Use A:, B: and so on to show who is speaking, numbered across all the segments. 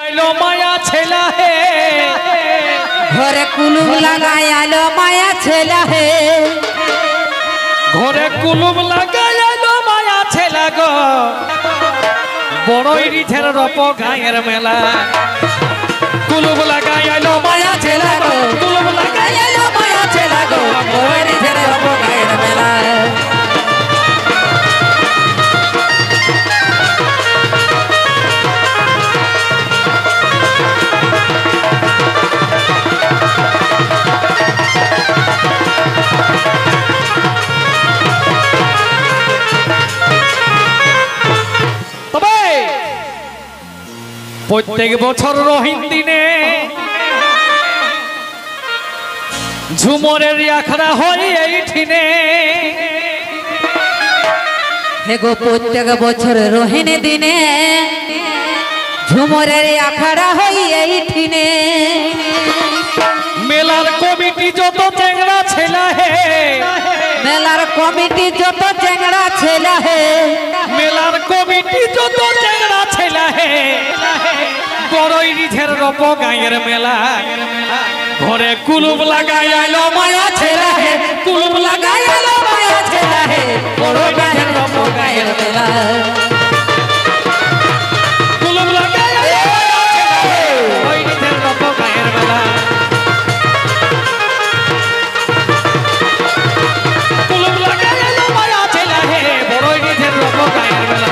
A: आलो माया छेला है
B: घरे कुलुम लगाय आलो माया छेला है
A: घरे कुलुम लगाय आलो माया छेला गो बड़ई रिठेर रप गायर मेला कुलुम लगाय आलो माया छेला गो
B: कुलुम लगाय आलो माया छेला गो बड़ई रिठेर रप गायर मेला
A: प्रत्येक बछर रहीन दिने झुमरेर आखड़ा हई एइठिने
B: एगो प्रत्येक बछर रहीन दिने झुमरेर आखड़ा हई एइठिने
A: मेलार कमिटी যত চেংড়া ছেলা হে
B: मेलार कमिटी যত চেংড়া ছেলা হে
A: मेलार कमिटी যত চেংড়া ছেলা হে বড়ই রিঠের রপ গায়ের মেলা ঘরে কুলুম লাগাই আলো মায়া ছেলা হে কুলুম লাগাই আলো মায়া ছেলা হে বড়ই রিঠের রপ গায়ের মেলা কুলুম লাগাই আলো মায়া ছেলা হে বড়ই রিঠের রপ গায়ের মেলা কুলুম লাগাই আলো মায়া ছেলা হে বড়ই রিঠের রপ গায়ের মেলা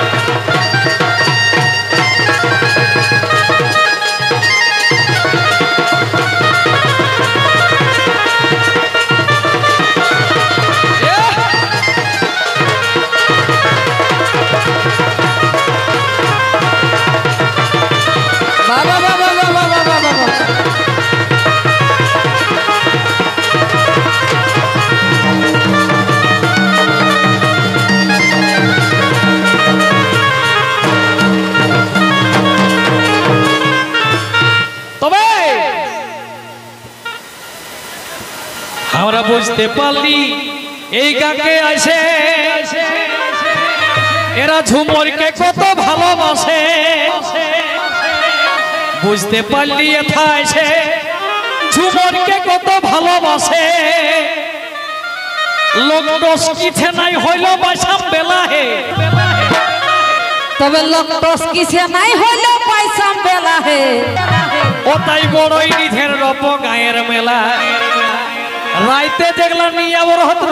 A: আমরা বুঝতে পারলি এই গাকে আসে এরা ঝুমরকে কত ভালোবাসে বুঝতে পারলি এথা আসে ঝুমরকে কত ভালোবাসে লোক দোষ কিছে নাই হইল বাইসাম বেলা হে
B: তবে লোক দোষ কিছে নাই হইল বাইসাম বেলা হে
A: ও তাই বড়ই রিঠের রপ গায়ের মেলা রাইতে দেখলা নিয়ে আবার হত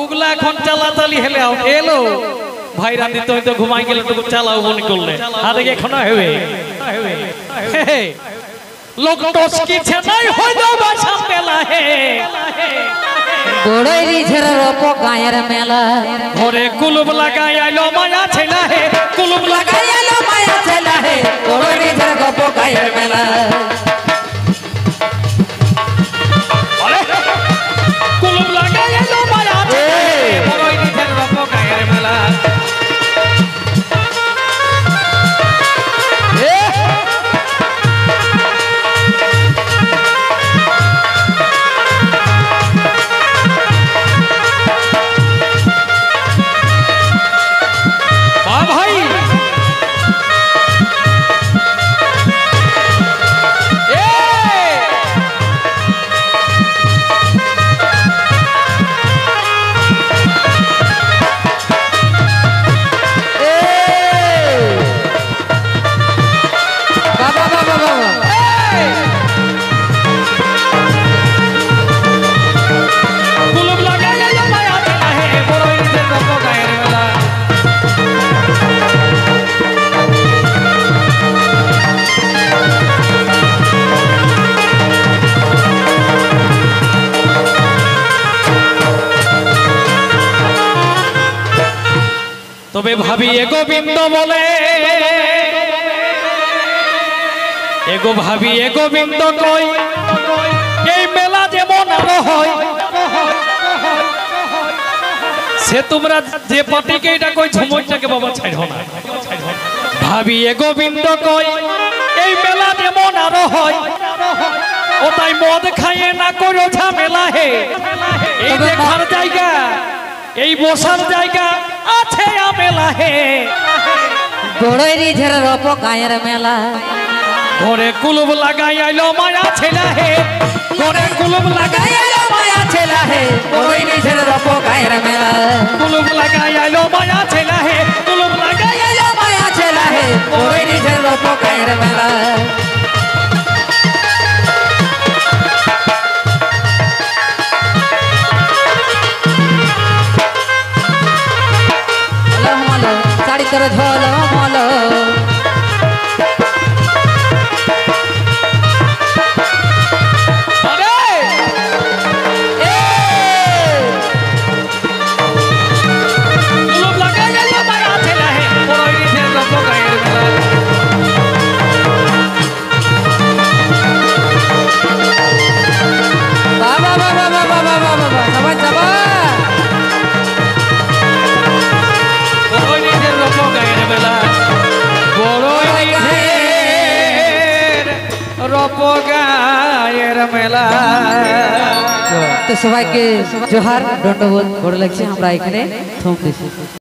A: উগলা এখন চালাচালি হেলে এলো ভাই রাতে তো ঘুমাই গেলে তো চালাও মনে করলে আরে এখন হবে লোক দোষ কিছে নাই হইল বাইসাম বেলা হে
B: বড়ই রিঠের রপ গায়ের মেলা
A: ঘরে কুলুম লাগাই আইলো মায়া ছেলা হে কুলুম লাগাই
B: আলো মায়া ছেলা হে বড়ই রিঠের রপ গায়ের মেলা
A: কুলুম লাগাই আইলো মায়া ছেলা হে বড়ই রিঠের রপ গায়ের মেলা তবে ভাবি এ গোবিন্দ বলে এগো ভাবি এ গোবিন্দ কই এই মেলা যেমন আরো হয় সে তোমরা যে পার্টিকে এটা কই ঝুমরটাকে বাবা ছাইড়ো না ভাবি এ গোবিন্দ কই এই মেলা যেমন আরো হয় ও তাই মদ খাইয়ে না করো ঝামেলা হে এই দেখার জায়গা এই বসার জায়গা আছে আমেলা হে
B: বড়ই রিঠের রপ গায়ের মেলা
A: ঘরে কুলুপ লাগাই আইলো মায়া ছেলা হে ঘরে কুলুপ লাগাই আইলো
B: মায়া ছেলা হে ওই নিজের রপ গায়ের মেলা
A: কুলুপ লাগাই আইলো মায়া ছেলা হে কুলুপ লাগাই
B: আইলো মায়া ছেলা হে ওই নিজের রপ গায়ের মেলা শাড়ি তোর ঝল মল
A: মেলা
B: তো সবাইকে জোহার দণ্ডবোধ করে লাগছে আমরা এখানে থমতেছি।